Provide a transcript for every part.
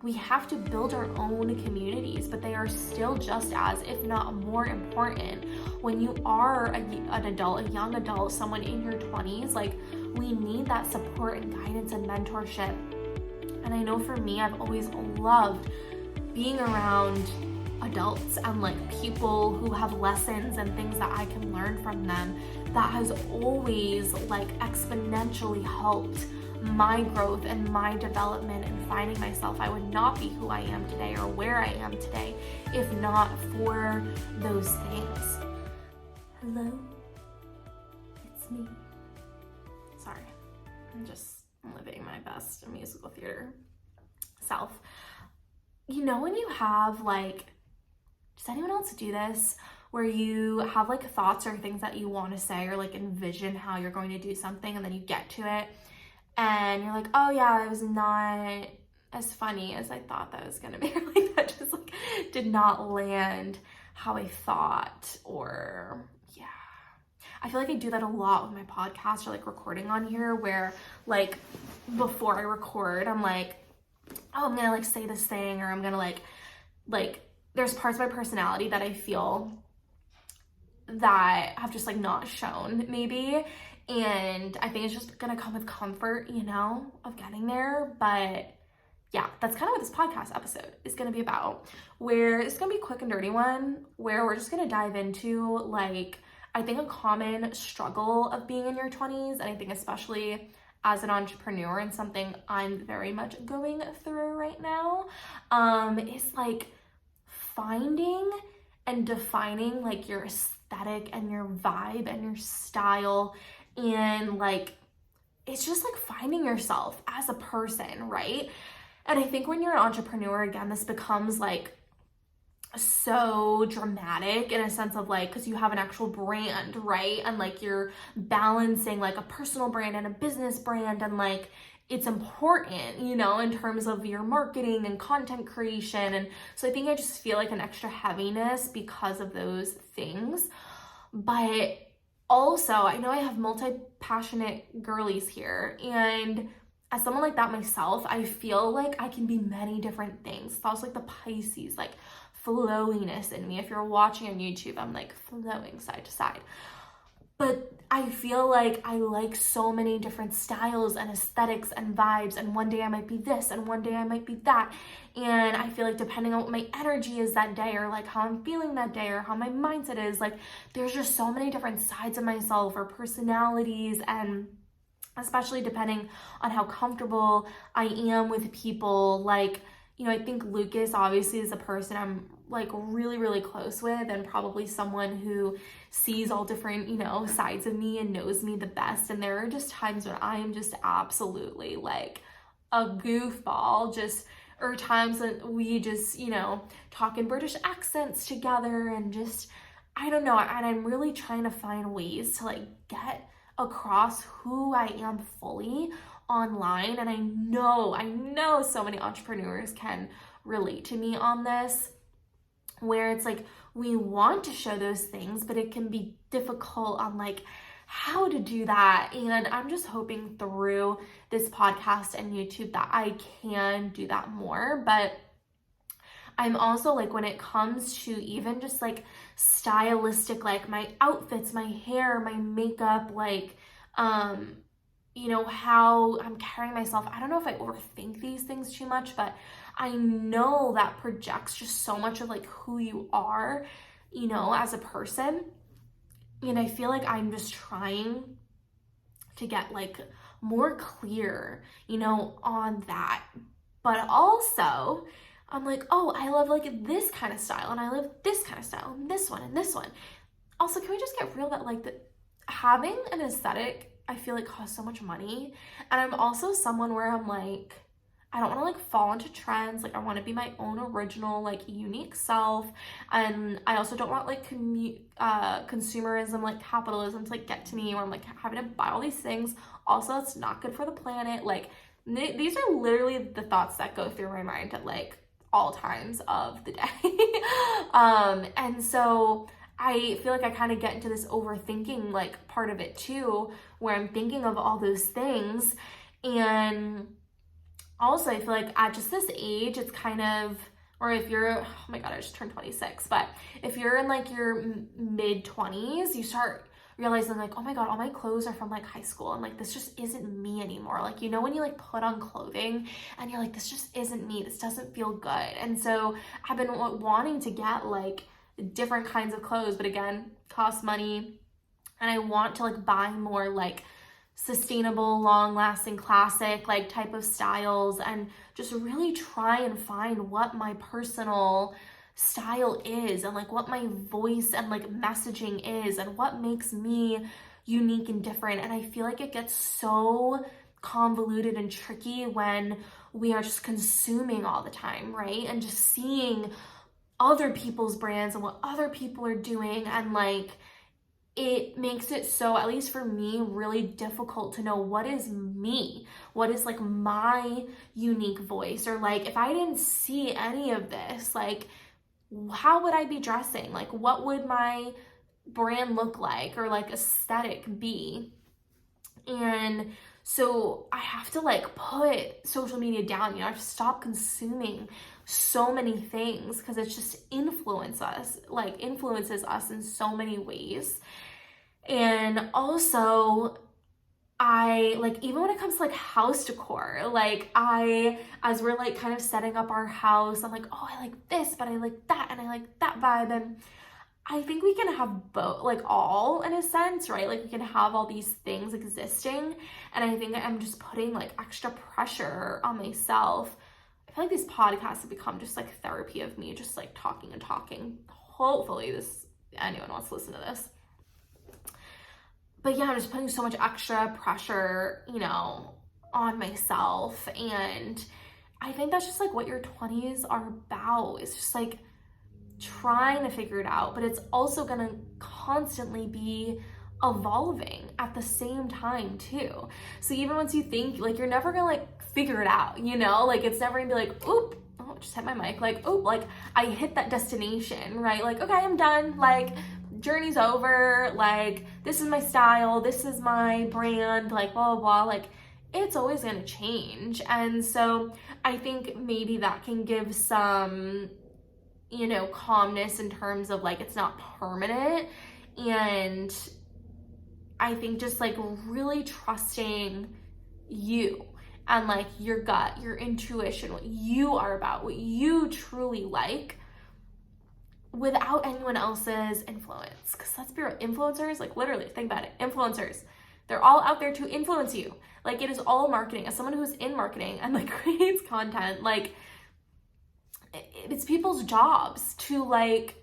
we have to build our own communities, but they are still just as, if not more important. When you are an adult, a young adult, someone in your 20s, like, we need that support and guidance and mentorship. And I know for me, I've always loved being around adults and like people who have lessons and things that I can learn from them. That has always like exponentially helped my growth and my development and finding myself. I would not be who I am today or where I am today if not for those things. Hello, it's me. Sorry, I'm just living my best musical theater self. You know, when you have like, does anyone else do this? Where you have like thoughts or things that you want to say or like envision how you're going to do something, and then you get to it and you're like, oh yeah, it was not as funny as I thought that was gonna be. Like, that just like did not land how I thought. Or yeah, I feel like I do that a lot with my podcast or like recording on here, where like before I record, I'm like, oh, I'm gonna like say this thing, or I'm gonna like there's parts of my personality that I feel that have just like not shown maybe, and I think it's just gonna come with comfort, you know, of getting there. But yeah, that's kind of what this podcast episode is gonna be about, where it's gonna be a quick and dirty one, where we're just gonna dive into like, I think a common struggle of being in your 20s, and I think especially as an entrepreneur, and something I'm very much going through right now, is like finding and defining like your aesthetic and your vibe and your style, and like it's just like finding yourself as a person, right? And I think when you're an entrepreneur, again, this becomes like so dramatic in a sense of like, because you have an actual brand, right? And like you're balancing like a personal brand and a business brand, and like it's important, you know, in terms of your marketing and content creation. And so I think I just feel like an extra heaviness because of those things. But also, I know I have multi-passionate girlies here, and as someone like that myself, I feel like I can be many different things. It's also like the Pisces, like flowiness in me. If you're watching on YouTube, I'm like flowing side to side. But I feel like I like so many different styles and aesthetics and vibes, and one day I might be this and one day I might be that. And I feel like depending on what my energy is that day, or like how I'm feeling that day, or how my mindset is, like there's just so many different sides of myself or personalities, and especially depending on how comfortable I am with people. Like, you know, I think Lucas obviously is a person I'm like really, really close with, and probably someone who sees all different, you know, sides of me and knows me the best. And there are just times when I am just absolutely like a goofball, just, or times that we just, you know, talk in British accents together, and just, I don't know. And I'm really trying to find ways to like get across who I am fully online. And I know so many entrepreneurs can relate to me on this, where it's like we want to show those things, but it can be difficult on like how to do that. And I'm just hoping through this podcast and YouTube that I can do that more. But I'm also like, when it comes to even just like stylistic, like my outfits, my hair, my makeup, like, you know, how I'm carrying myself. I don't know if I overthink these things too much, but I know that projects just so much of like who you are, you know, as a person. And I feel like I'm just trying to get like more clear, you know, on that. But also, I'm like, oh, I love like this kind of style, and I love this kind of style, and this one and this one. Also, can we just get real that like having an aesthetic, I feel like costs so much money. And I'm also someone where I'm like, I don't want to like fall into trends. Like I want to be my own original, like unique self. And I also don't want like consumerism, like capitalism to like get to me, where I'm like having to buy all these things. Also, it's not good for the planet. Like these are literally the thoughts that go through my mind at like all times of the day. And so I feel like I kind of get into this overthinking like part of it too, where I'm thinking of all those things. And also I feel like at just this age, it's kind of, or if you're, oh my God, I just turned 26, but if you're in like your mid 20s, you start realizing like, oh my God, all my clothes are from like high school, and like this just isn't me anymore. Like, you know, when you like put on clothing and you're like, this just isn't me, this doesn't feel good. And so I've been wanting to get like different kinds of clothes, but again, cost money. And I want to like buy more like sustainable, long-lasting, classic like type of styles, and just really try and find what my personal style is, and like what my voice and like messaging is, and what makes me unique and different. And I feel like it gets so convoluted and tricky when we are just consuming all the time, right? And just seeing other people's brands and what other people are doing, and like it makes it so, at least for me, really difficult to know what is me, what is like my unique voice, or like if I didn't see any of this, like how would I be dressing? Like what would my brand look like, or like aesthetic be? And so I have to like put social media down, you know, I have to stop consuming so many things, because it just influences us in so many ways. And also, I like, even when it comes to like house decor, like as we're like kind of setting up our house, I'm like, oh, I like this, but I like that, and I like that vibe. And I think we can have both, like all in a sense, right? Like we can have all these things existing. And I think I'm just putting like extra pressure on myself. I feel like these podcasts have become just like therapy of me, just like talking and talking. Hopefully anyone wants to listen to this. But yeah, I'm just putting so much extra pressure, you know, on myself. And I think that's just like what your 20s are about. It's just like trying to figure it out, but it's also gonna constantly be evolving at the same time too. So even once you think like you're never gonna like figure it out, you know, like it's never gonna be like, oop, oh, just hit my mic, like, oop, like I hit that destination, right? Like, okay, I'm done, like journey's over, like this is my style, this is my brand, like blah blah blah. Like it's always going to change. And so I think maybe that can give some, you know, calmness in terms of like it's not permanent. And I think just like really trusting you and like your gut, your intuition, what you are about, what you truly like, without anyone else's influence. Because let's be real, influencers, like literally, think about it, influencers, they're all out there to influence you. Like it is all marketing. As someone who's in marketing and like creates content, like it's people's jobs to like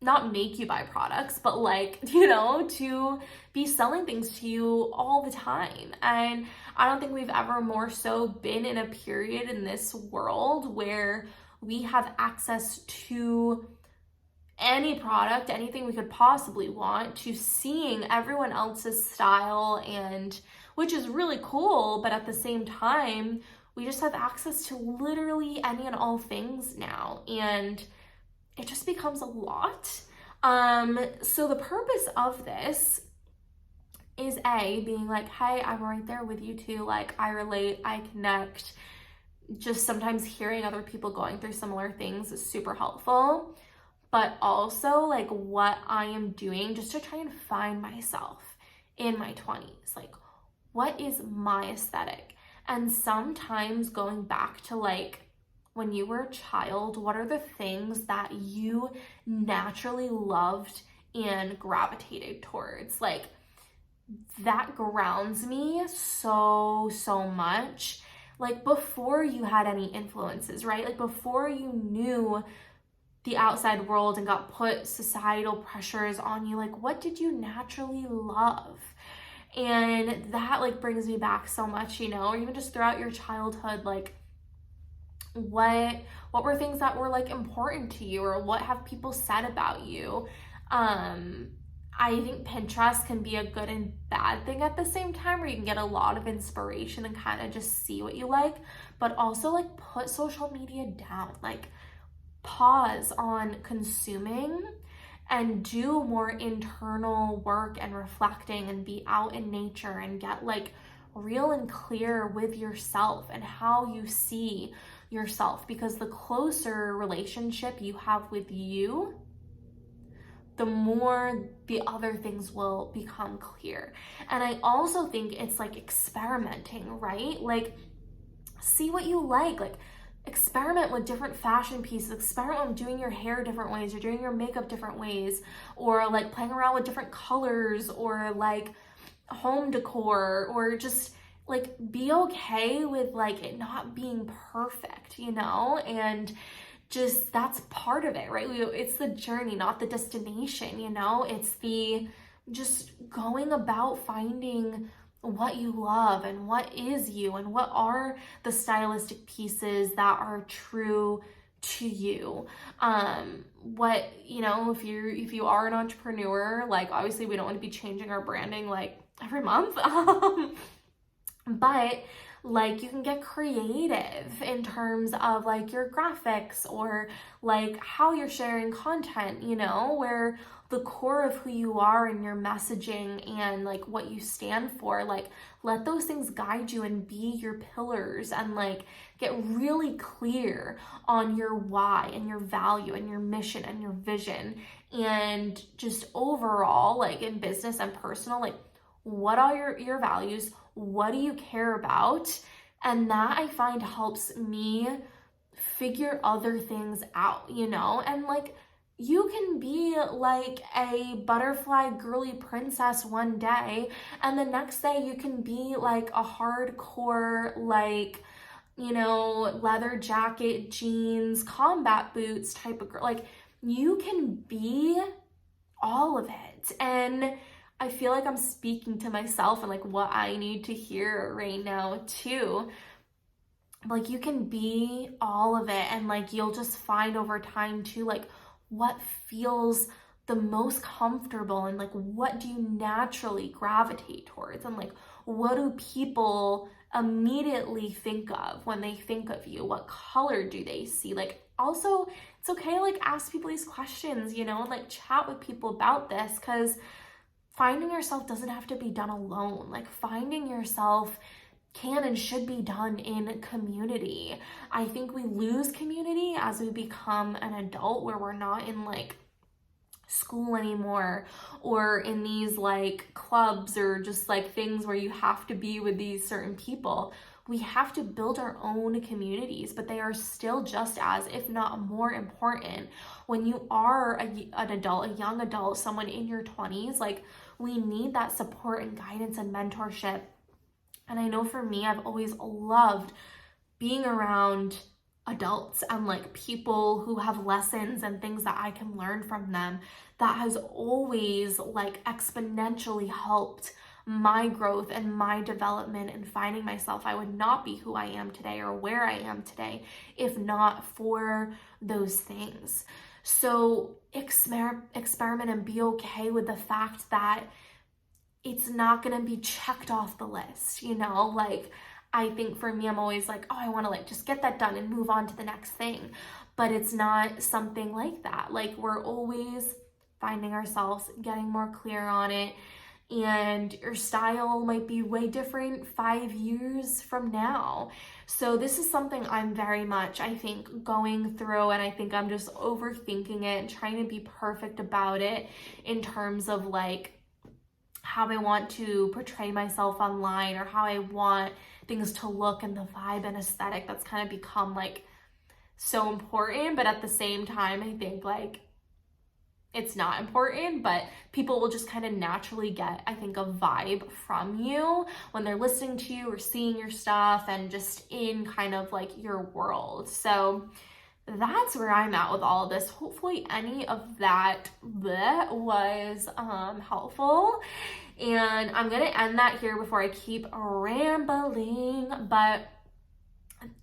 not make you buy products, but like, you know, to be selling things to you all the time. And I don't think we've ever more so been in a period in this world where we have access to any product, anything we could possibly want, to seeing everyone else's style, and which is really cool, but at the same time, we just have access to literally any and all things now, and it just becomes a lot. So the purpose of this is being like, hey, I'm right there with you too. Like I relate, I connect. Just sometimes hearing other people going through similar things is super helpful. But also like what I am doing just to try and find myself in my 20s. Like, what is my aesthetic? And sometimes going back to like when you were a child, what are the things that you naturally loved and gravitated towards? Like that grounds me so much. Like before you had any influences, right? Like before you knew the outside world and got put societal pressures on you, like what did you naturally love? And that like brings me back so much, you know, or even just throughout your childhood, like what were things that were like important to you, or what have people said about you? I think Pinterest can be a good and bad thing at the same time, where you can get a lot of inspiration and kind of just see what you like, but also like put social media down, like pause on consuming and do more internal work and reflecting, and be out in nature and get like real and clear with yourself and how you see yourself, because the closer relationship you have with you, the more the other things will become clear. And I also think it's like experimenting, right? Like, see what you like experiment with different fashion pieces, experiment with doing your hair different ways, or doing your makeup different ways, or like playing around with different colors, or like home decor, or just like be okay with like it not being perfect, you know? And just that's part of it, right? It's the journey, not the destination, you know? It's the just going about finding what you love and what is you, and what are the stylistic pieces that are true to you. What, you know, if you are an entrepreneur, like obviously we don't want to be changing our branding like every month. But like you can get creative in terms of like your graphics, or like how you're sharing content, you know, where the core of who you are and your messaging and like what you stand for, like let those things guide you and be your pillars, and like get really clear on your why and your value and your mission and your vision. And just overall, like in business and personal, like what are your values? What do you care about? And that I find helps me figure other things out, you know? And like you can be like a butterfly girly princess one day, and the next day you can be like a hardcore, like, you know, leather jacket, jeans, combat boots type of girl. Like you can be all of it. And I feel like I'm speaking to myself and like what I need to hear right now too. Like you can be all of it, and like you'll just find over time too, like what feels the most comfortable, and like what do you naturally gravitate towards, and like what do people immediately think of when they think of you? What color do they see? Like also it's okay to like ask people these questions, you know, and like chat with people about this, because finding yourself doesn't have to be done alone. Like finding yourself can and should be done in community. I think we lose community as we become an adult, where we're not in like school anymore, or in these like clubs, or just like things where you have to be with these certain people. We have to build our own communities, but they are still just as, if not more important, when you are an adult, a young adult, someone in your 20s. Like we need that support and guidance and mentorship. And I know for me, I've always loved being around adults and like people who have lessons and things that I can learn from them. That has always like exponentially helped my growth and my development and finding myself. I would not be who I am today or where I am today if not for those things. So experiment and be okay with the fact that it's not going to be checked off the list, you know? Like I think for me, I'm always like, oh, I want to like just get that done and move on to the next thing. But it's not something like that. Like we're always finding ourselves, getting more clear on it. And your style might be way different 5 years from now. So this is something I'm very much, I think, going through, and I think I'm just overthinking it and trying to be perfect about it in terms of like how I want to portray myself online, or how I want things to look, and the vibe and aesthetic that's kind of become like so important. But at the same time, I think like it's not important, but people will just kind of naturally get, I think, a vibe from you when they're listening to you or seeing your stuff and just in kind of like your world. So that's where I'm at with all of this. Hopefully any of that was helpful. And I'm going to end that here before I keep rambling. But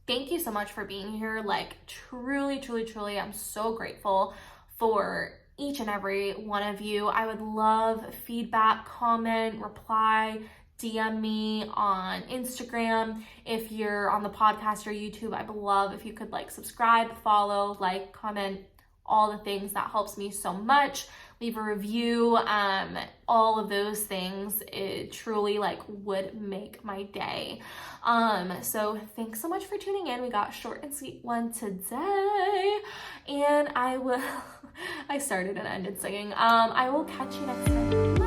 thank you so much for being here. Like truly, truly, truly, I'm so grateful for each and every one of you. I would love feedback, comment, reply, DM me on Instagram. If you're on the podcast or YouTube, I'd love if you could like subscribe, follow, like, comment, all the things. That helps me so much. Leave a review, all of those things. It truly like would make my day. So thanks so much for tuning in. We got a short and sweet one today, and I started and ended singing. I will catch you next time.